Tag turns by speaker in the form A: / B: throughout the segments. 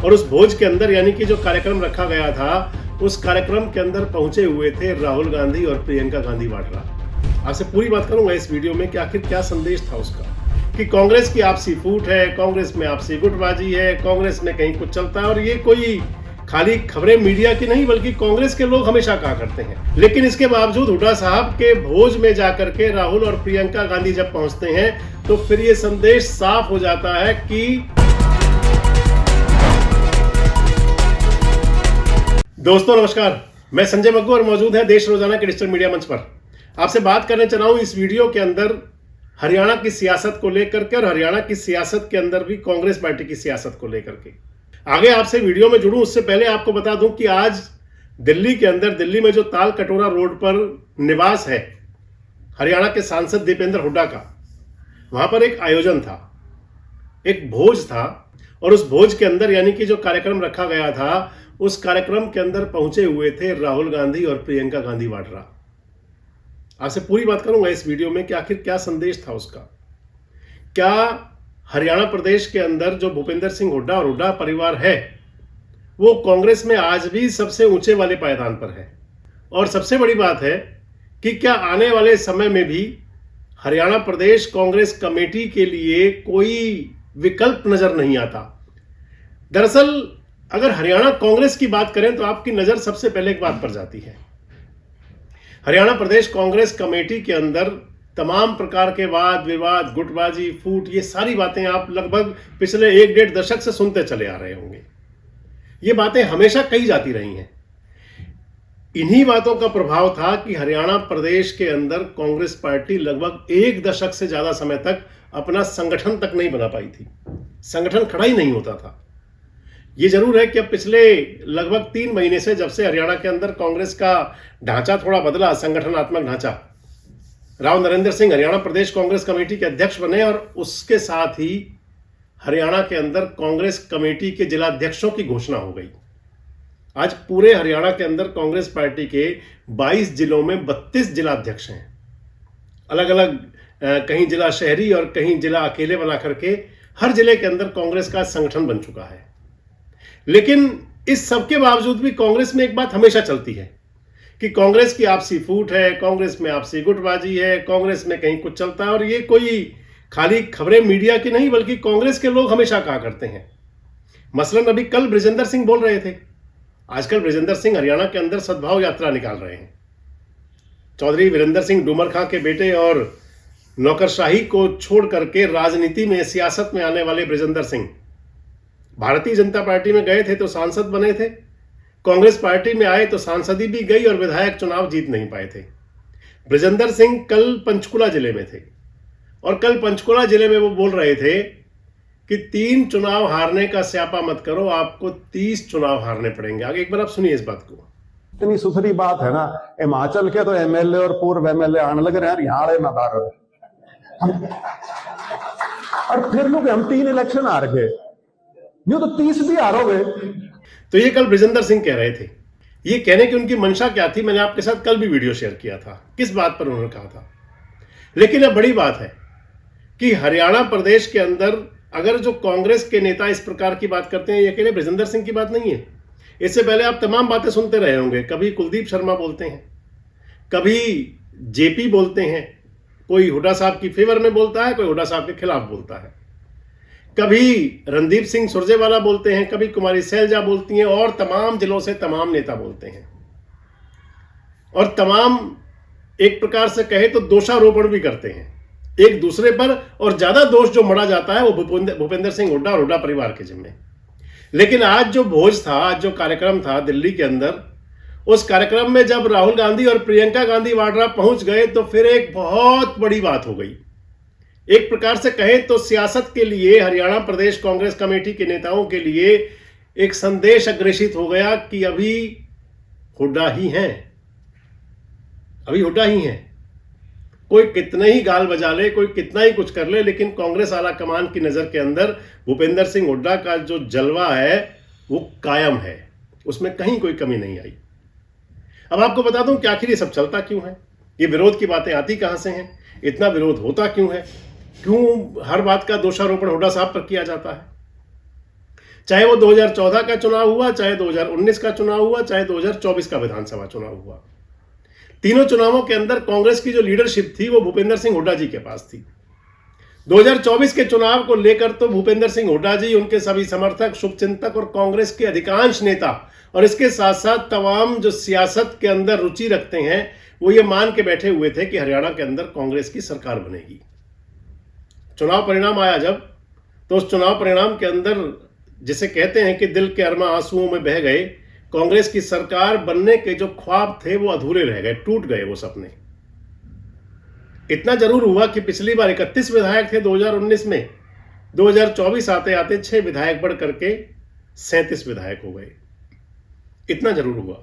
A: और उस भोज के अंदर यानी कि जो कार्यक्रम रखा गया था, उस कार्यक्रम के अंदर पहुंचे हुए थे राहुल गांधी और प्रियंका गांधी वाड्रा। आपसे पूरी बात करूंगा इस वीडियो में कि आखिर क्या संदेश था उसका, कि कांग्रेस की आपसी फूट है, कांग्रेस में आपसी गुटबाजी है, कांग्रेस में कहीं कुछ चलता है। और ये कोई खाली खबरें मीडिया की नहीं बल्कि कांग्रेस के लोग हमेशा कहा करते हैं। लेकिन इसके बावजूद हुड्डा साहब के भोज में जाकर के राहुल और प्रियंका गांधी जब पहुंचते हैं तो फिर ये संदेश साफ हो जाता है कि दोस्तों नमस्कार, मैं संजय मग्गू और मौजूद है देश रोजाना के डिजिटल मीडिया मंच पर। आपसे बात करने चला हूं इस वीडियो के अंदर हरियाणा की सियासत को लेकर के और हरियाणा की सियासत के अंदर भी कांग्रेस पार्टी की सियासत को लेकर के। आगे आपसे वीडियो में जुड़ूं उससे पहले आपको बता दूं कि आज दिल्ली के अंदर, दिल्ली में जो ताल कटोरा रोड पर निवास है हरियाणा के सांसद दीपेंद्र हुड्डा का, वहां पर एक आयोजन था, एक भोज था। और उस भोज के अंदर यानी कि जो कार्यक्रम रखा गया था, उस कार्यक्रम के अंदर पहुंचे हुए थे राहुल गांधी और प्रियंका गांधी वाड्रा। आपसे पूरी बात करूंगा इस वीडियो में कि आखिर क्या संदेश था उसका। क्या हरियाणा प्रदेश के अंदर जो भूपेंद्र सिंह हुड्डा और हुड्डा परिवार है वो कांग्रेस में आज भी सबसे ऊंचे वाले पायदान पर है। और सबसे बड़ी बात है कि क्या आने वाले समय में भी हरियाणा प्रदेश कांग्रेस कमेटी के लिए कोई विकल्प नजर नहीं आता। दरअसल अगर हरियाणा कांग्रेस की बात करें तो आपकी नजर सबसे पहले एक बात पर जाती है, हरियाणा प्रदेश कांग्रेस कमेटी के अंदर तमाम प्रकार के वाद विवाद, गुटबाजी, फूट, ये सारी बातें आप लगभग पिछले 1-1.5 दशक से सुनते चले आ रहे होंगे। ये बातें हमेशा कही जाती रही हैं। इन्हीं बातों का प्रभाव था कि हरियाणा प्रदेश के अंदर कांग्रेस पार्टी लगभग 1 दशक से ज्यादा समय तक अपना संगठन तक नहीं बना पाई थी, संगठन खड़ा ही नहीं होता था। ये जरूर है कि अब पिछले लगभग 3 महीने से जब से हरियाणा के अंदर कांग्रेस का ढांचा थोड़ा बदला, संगठनात्मक ढांचा, राव नरेंद्र सिंह हरियाणा प्रदेश कांग्रेस कमेटी के अध्यक्ष बने और उसके साथ ही हरियाणा के अंदर कांग्रेस कमेटी के जिलाध्यक्षों की घोषणा हो गई। आज पूरे हरियाणा के अंदर कांग्रेस पार्टी के 22 जिलों में 32 जिलाध्यक्ष हैं, अलग अलग, कहीं जिला शहरी और कहीं जिला अकेले बना करके हर जिले के अंदर कांग्रेस का संगठन बन चुका है। लेकिन इस सब के बावजूद भी कांग्रेस में एक बात हमेशा चलती है कि कांग्रेस की आपसी फूट है, कांग्रेस में आपसी गुटबाजी है, कांग्रेस में कहीं कुछ चलता है। और ये कोई खाली खबरें मीडिया की नहीं बल्कि कांग्रेस के लोग हमेशा कहा करते हैं। मसलन अभी कल बृजेंद्र सिंह बोल रहे थे, आजकल बृजेंद्र सिंह हरियाणा के अंदर सद्भाव यात्रा निकाल रहे हैं। चौधरी वीरेंद्र सिंह डूमर खां के बेटे और नौकरशाही को छोड़ करके राजनीति में, सियासत में आने वाले बृजेंद्र सिंह भारतीय जनता पार्टी में गए थे तो सांसद बने थे, कांग्रेस पार्टी में आए तो सांसदी भी गई और विधायक चुनाव जीत नहीं पाए थे। बृजेंद्र सिंह कल पंचकुला जिले में थे और कल पंचकुला जिले में वो बोल रहे थे कि 3 चुनाव हारने का स्यापा मत करो, आपको 30 चुनाव हारने पड़ेंगे। आगे एक बार आप सुनिए इस बात को।
B: इतनी सुथरी बात है ना, हिमाचल के तो एमएलए और पूर्व एमएलए आने लग रहे हैं यहाँ नदार, और फिर लोग हम 3 इलेक्शन हार गए, यूं तो 30 भी हारोगे।
A: तो ये कल बृजेंद्र सिंह कह रहे थे। ये कहने की उनकी मंशा क्या थी, मैंने आपके साथ कल भी वीडियो शेयर किया था, किस बात पर उन्होंने कहा था। लेकिन अब बड़ी बात है कि हरियाणा प्रदेश के अंदर अगर जो कांग्रेस के नेता इस प्रकार की बात करते हैं, ये अकेले बृजेंद्र सिंह की बात नहीं है। इससे पहले आप तमाम बातें सुनते रहे होंगे। कभी कुलदीप शर्मा बोलते हैं, कभी जेपी बोलते हैं, कोई हुड्डा साहब की फेवर में बोलता है, कोई हुड्डा साहब के खिलाफ बोलता है, कभी रणदीप सिंह सुरजेवाला बोलते हैं, कभी कुमारी सैलजा बोलती हैं, और तमाम जिलों से तमाम नेता बोलते हैं। और तमाम एक प्रकार से कहे तो दोषारोपण भी करते हैं एक दूसरे पर, और ज्यादा दोष जो मढ़ा जाता है वो भूपेंद्र सिंह हुड्डा और हुड्डा परिवार के जिम्मे। लेकिन आज जो भोज था, आज जो कार्यक्रम था दिल्ली के अंदर, उस कार्यक्रम में जब राहुल गांधी और प्रियंका गांधी वाड्रा पहुंच गए तो फिर एक बहुत बड़ी बात हो गई। एक प्रकार से कहें तो सियासत के लिए, हरियाणा प्रदेश कांग्रेस कमेटी के नेताओं के लिए एक संदेश अग्रेषित हो गया कि अभी हुड्डा ही हैं, अभी हुड्डा ही हैं। कोई कितना ही गाल बजा ले, कोई कितना ही कुछ कर ले, लेकिन कांग्रेस आला कमान की नजर के अंदर भूपेंद्र सिंह हुड्डा का जो जलवा है वो कायम है, उसमें कहीं कोई कमी नहीं आई। अब आपको बता दूं कि आखिर ये सब चलता क्यों है, ये विरोध की बातें आती कहां से हैं, इतना विरोध होता क्यों है, क्यों हर बात का दोषारोपण हुड्डा साहब पर किया जाता है। चाहे वो 2014 का चुनाव हुआ, चाहे 2019 का चुनाव हुआ, चाहे 2024 का विधानसभा चुनाव हुआ। तीनों चुनावों के अंदर कांग्रेस की जो लीडरशिप थी वो भूपेंद्र सिंह हुड्डा जी के पास थी। 2024 के चुनाव को लेकर तो भूपेंद्र सिंह हुड्डा जी, उनके सभी समर्थक, शुभचिंतक और कांग्रेस के अधिकांश नेता और इसके साथ साथ तमाम जो सियासत के अंदर रुचि रखते हैं वो ये मान के बैठे हुए थे कि हरियाणा के अंदर कांग्रेस की सरकार बनेगी। चुनाव परिणाम आया जब, तो उस चुनाव परिणाम के अंदर जिसे कहते हैं कि दिल के अरमा आंसुओं में बह गए, कांग्रेस की सरकार बनने के जो ख्वाब थे वो अधूरे रह गए, टूट गए वो सपने। इतना जरूर हुआ कि पिछली बार 31 विधायक थे 2019 में, 2024 आते आते 6 विधायक बढ़ करके 37 विधायक हो गए। इतना जरूर हुआ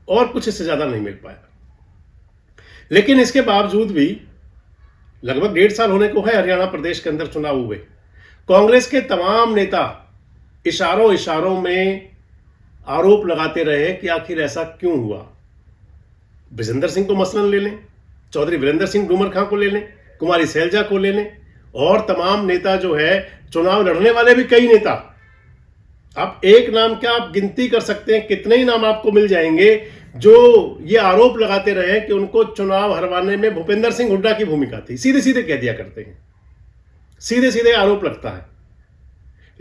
A: और कुछ इससे ज्यादा नहीं मिल पाया। लेकिन इसके बावजूद भी लगभग 1.5 साल होने को है हरियाणा प्रदेश के अंदर चुनाव हुए, कांग्रेस के तमाम नेता इशारों में आरोप लगाते रहे कि आखिर ऐसा क्यों हुआ। बृजेंद्र सिंह को मसलन ले लें, चौधरी वीरेंद्र सिंह डूमर खां को ले लें, कुमारी सैलजा को ले लें और तमाम नेता जो है, चुनाव लड़ने वाले भी कई नेता, आप एक नाम क्या आप गिनती कर सकते हैं, कितने ही नाम आपको मिल जाएंगे जो ये आरोप लगाते रहे कि उनको चुनाव हरवाने में भूपेंद्र सिंह हुड्डा की भूमिका थी। सीधे सीधे कह दिया करते हैं, सीधे सीधे आरोप लगता है।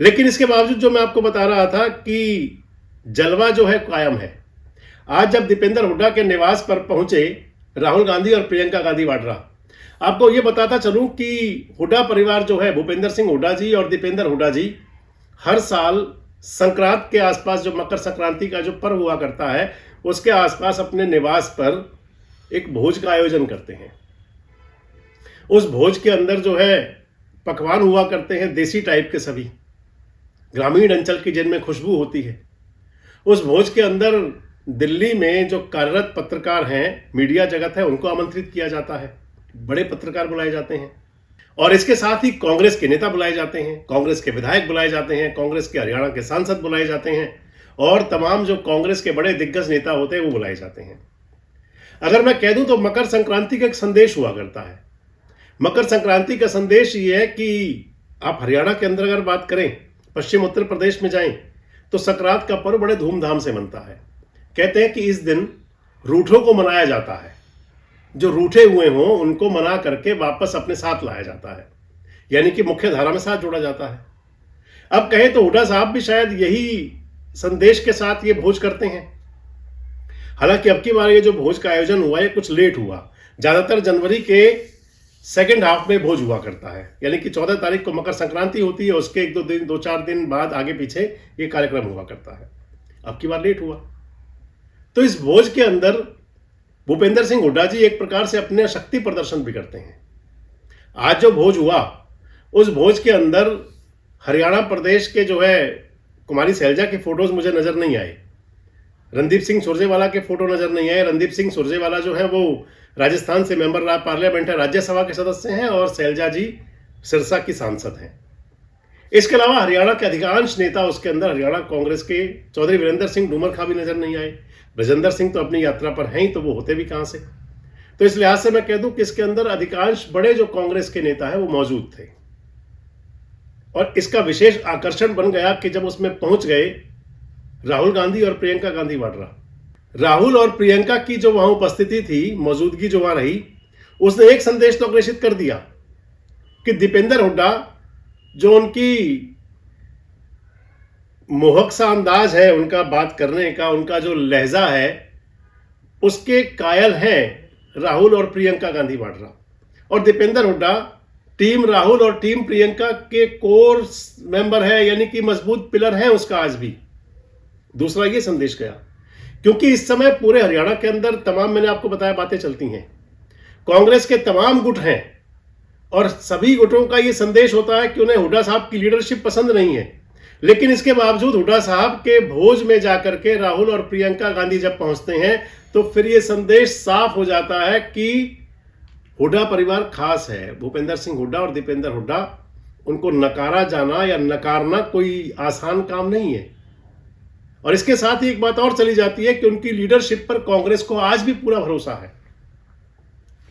A: लेकिन इसके बावजूद जो मैं आपको बता रहा था कि जलवा जो है कायम है। आज जब दीपेंद्र हुड्डा के निवास पर पहुंचे राहुल गांधी और प्रियंका गांधी वाड्रा, आपको यह बताता चलूं कि हुड्डा परिवार जो है, भूपेंद्र सिंह हुड्डा जी और दीपेंद्र हुड्डा जी, हर साल संक्रांत के आसपास, जो मकर संक्रांति का जो पर्व हुआ करता है, उसके आसपास अपने निवास पर एक भोज का आयोजन करते हैं। उस भोज के अंदर जो है पकवान हुआ करते हैं देसी टाइप के, सभी ग्रामीण अंचल की जिनमें खुशबू होती है। उस भोज के अंदर दिल्ली में जो कार्यरत पत्रकार हैं, मीडिया जगत है, उनको आमंत्रित किया जाता है, बड़े पत्रकार बुलाए जाते हैं और इसके साथ ही कांग्रेस के नेता बुलाए जाते हैं, कांग्रेस के विधायक बुलाए जाते हैं, कांग्रेस के हरियाणा के सांसद बुलाए जाते हैं और तमाम जो कांग्रेस के बड़े दिग्गज नेता होते हैं वो बुलाए जाते हैं। अगर मैं कह दूं तो मकर संक्रांति का एक संदेश हुआ करता है। मकर संक्रांति का संदेश ये है कि आप हरियाणा के अंदर अगर बात करें, पश्चिम उत्तर प्रदेश में जाएं तो संक्रांत का पर्व बड़े धूमधाम से मनता है। कहते हैं कि इस दिन रूठों को मनाया जाता है, जो रूठे हुए हों उनको मना करके वापस अपने साथ लाया जाता है, यानी कि मुख्य धारा में साथ जोड़ा जाता है। अब कहें तो हुड्डा साहब भी शायद यही संदेश के साथ ये भोज करते हैं। हालांकि अब की बार ये जो भोज का आयोजन हुआ है कुछ लेट हुआ, ज्यादातर जनवरी के सेकेंड हाफ में भोज हुआ करता है, यानी कि 14 तारीख को मकर संक्रांति होती है, उसके 1-2-4 दिन बाद आगे पीछे ये कार्यक्रम हुआ करता है। अब की बार लेट हुआ। तो इस भोज के अंदर भूपेंद्र सिंह हुड्डा जी एक प्रकार से अपने शक्ति प्रदर्शन भी करते हैं। आज जो भोज हुआ, उस भोज के अंदर हरियाणा प्रदेश के जो है कुमारी सैलजा के फोटोज मुझे नजर नहीं आए, रणदीप सिंह सुरजेवाला के फोटो नजर नहीं आए। रणदीप सिंह सुरजेवाला जो है वो राजस्थान से मेंबर पार्लियामेंट है, राज्यसभा के सदस्य हैं और सैलजा जी सिरसा की सांसद हैं। इसके अलावा हरियाणा के अधिकांश नेता उसके अंदर, हरियाणा कांग्रेस के चौधरी वीरेंद्र सिंह डूमर खां भी नजर नहीं आए। बृजेंद्र सिंह तो अपनी यात्रा पर हैं ही, तो वो होते भी कहां से। तो इस लिहाज से मैं कह दूं कि इसके अंदर अधिकांश बड़े जो कांग्रेस के नेता है वो मौजूद थे और इसका विशेष आकर्षण बन गया कि जब उसमें पहुंच गए राहुल गांधी और प्रियंका गांधी वाड्रा। राहुल और प्रियंका की जो वहां उपस्थिति थी, मौजूदगी जो वहां रही, उसने एक संदेश तो प्रेषित कर दिया कि दीपेंद्र हुड्डा जो उनकी मोहक सा अंदाज है, उनका बात करने का, उनका जो लहजा है, उसके कायल हैं राहुल और प्रियंका गांधी वाड्रा। और दीपेंद्र हुड्डा टीम राहुल और टीम प्रियंका के कोर मेंबर है, यानी कि मजबूत पिलर है उसका आज भी। दूसरा ये संदेश गया क्योंकि इस समय पूरे हरियाणा के अंदर तमाम, मैंने आपको बताया, बातें चलती हैं। कांग्रेस के तमाम गुट हैं और सभी गुटों का ये संदेश होता है कि उन्हें हुड्डा साहब की लीडरशिप पसंद नहीं है। लेकिन इसके बावजूद हुड्डा साहब के भोज में जाकर के राहुल और प्रियंका गांधी जब पहुंचते हैं तो फिर ये संदेश साफ हो जाता है कि हुड्डा परिवार खास है। भूपेंद्र सिंह हुड्डा और दीपेंद्र हुड्डा, उनको नकारा जाना या नकारना कोई आसान काम नहीं है। और इसके साथ ही एक बात और चली जाती है कि उनकी लीडरशिप पर कांग्रेस को आज भी पूरा भरोसा है।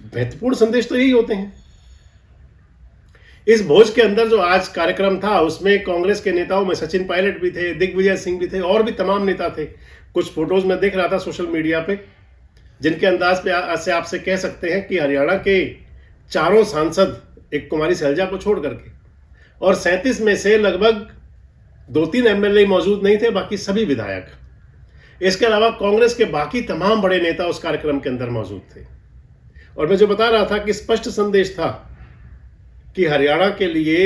A: महत्वपूर्ण संदेश तो यही होते हैं। इस भोज के अंदर जो आज कार्यक्रम था उसमें कांग्रेस के नेताओं में सचिन पायलट भी थे, दिग्विजय सिंह भी थे और भी तमाम नेता थे। कुछ फोटोज में देख रहा था सोशल मीडिया पे, जिनके अंदाज पे से आपसे कह सकते हैं कि हरियाणा के चारों सांसद, एक कुमारी सैलजा को छोड़ करके, और 37 में से लगभग 2-3 एमएलए मौजूद नहीं थे, बाकी सभी विधायक। इसके अलावा कांग्रेस के बाकी तमाम बड़े नेता उस कार्यक्रम के अंदर मौजूद थे। और मैं जो बता रहा था कि स्पष्ट संदेश था कि हरियाणा के लिए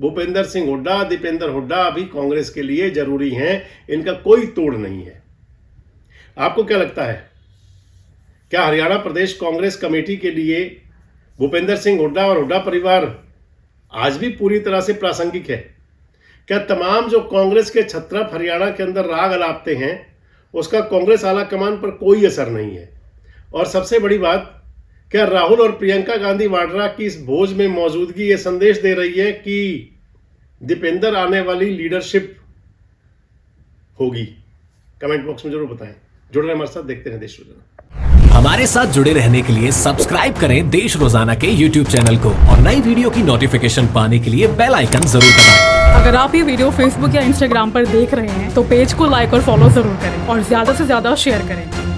A: भूपेंद्र सिंह हुड्डा, दीपेंद्र हुड्डा अभी कांग्रेस के लिए जरूरी हैं, इनका कोई तोड़ नहीं है। आपको क्या लगता है, क्या हरियाणा प्रदेश कांग्रेस कमेटी के लिए भूपेंद्र सिंह हुड्डा और हुड्डा परिवार आज भी पूरी तरह से प्रासंगिक है? क्या तमाम जो कांग्रेस के छत्रप हरियाणा के अंदर राग अलापते हैं उसका कांग्रेस आला कमान पर कोई असर नहीं है? और सबसे बड़ी बात, क्या राहुल और प्रियंका गांधी वाड्रा की इस भोज में मौजूदगी ये संदेश दे रही है कि दीपेंद्र आने वाली लीडरशिप होगी? कमेंट बॉक्स में जरूर बताएं। जुड़े हमारे साथ, देखते हैं देश रोजाना।
C: हमारे साथ जुड़े रहने के लिए सब्सक्राइब करें देश रोजाना के YouTube चैनल को और नई वीडियो की नोटिफिकेशन पाने के लिए बेल आइकन जरूर दबाएं।
D: अगर आप ये वीडियो Facebook या Instagram पर देख रहे हैं तो पेज को लाइक और फॉलो जरूर करें और ज्यादा से ज्यादा शेयर करें।